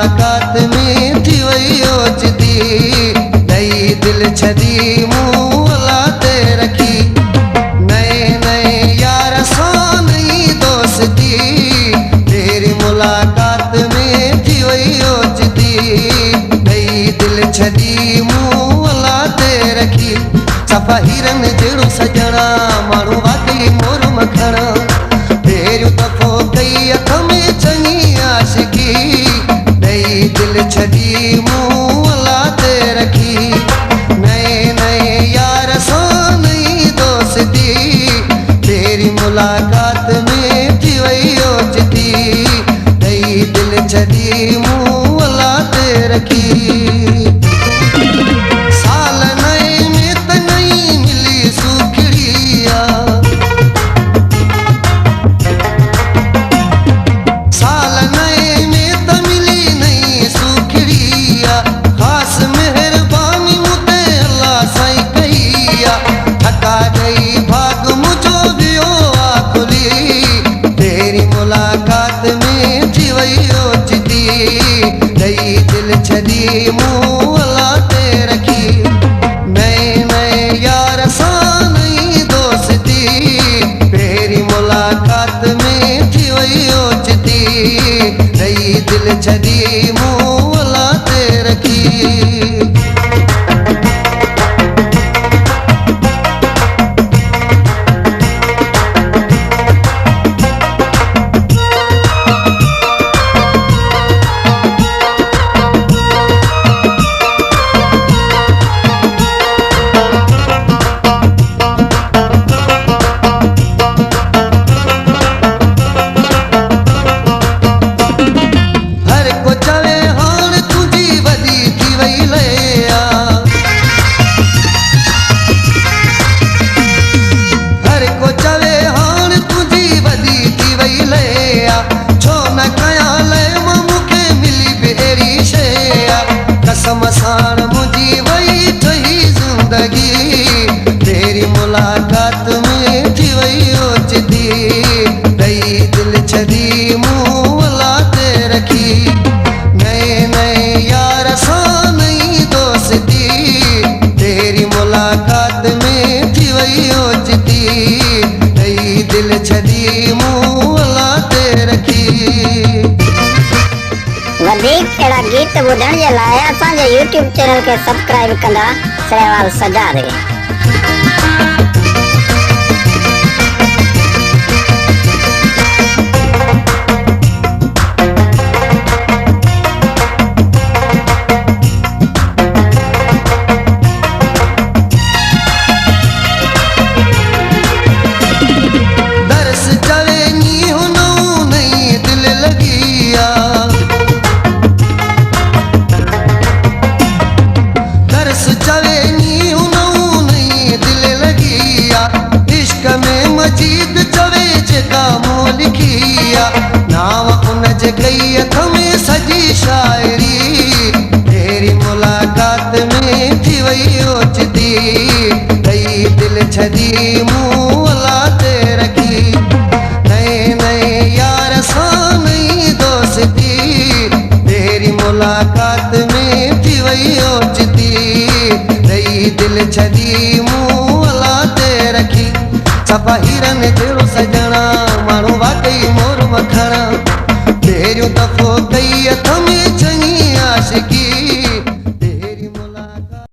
मुलाकात में थी वही ओचती, नई दिल छदी मुँह लाते रखी। नए नए यार सां नई दोस्ती, तेरी मुलाकात में थी वही ओचती, नई दिल छदी मुँह लाते रखी। सफ़ा हिरन जहिड़ो सजणा माण्हू वाकई मोर मखणा, पहिरियों दफ़ो कई अख में चङी आशिकी, नई दिल छॾी मुँह लाते रखी। नए नए यार सां नई दोस्ती, तेरी मुलाकात में थी वही ओचती, नई दिल छॾी मुँह लाते रखी। मुलाकात में थी वही ओचती, नई दिल छॾी मुँह लाते रखी। नए नए यार सां नई दोस्ती, पहिरीं मुलाकात में थी वही ओचती, नई दिल छॾी मुँह लाते रखी। समसान मुझी वही ठही जिंदगी, तेरी मुलाकात में थी वही ओचती, नई दिल छॾी मुँह लाते रखी। नए नए यार सां नई दोस्ती, तेरी मुलाकात में थी वही ओचती, नई दिल छॾी मुँह लाते रखी। वधीक अहिड़ा गीत ॿुधण जे लाइ असांजे YouTube चैनल खे सब्सक्राइब कंदा सहवाल सजादे। दर्स चवे नी हुनो नई दिल लगिया, दर्स चवे नी हुनो नई दिल लगिया, इश्क में मजीद चवे जेका मूं लिखिया, नाम उन जे कई अख में सजी शायरी, तेरी मुलाकात में थी वही ओचती, नई दिल छॾी मुँह लाते रखी। नए नए यार सां नई दोस्ती, तेरी मुलाकात में थी वही ओचती, नई दिल छॾी मुँह लाते रखी। सफ़ा हिरन जहिड़ो सजणा माण्हू वाकई मोर मखणा, पहिरियों दफ़ो कई अख में चङी आशिकी।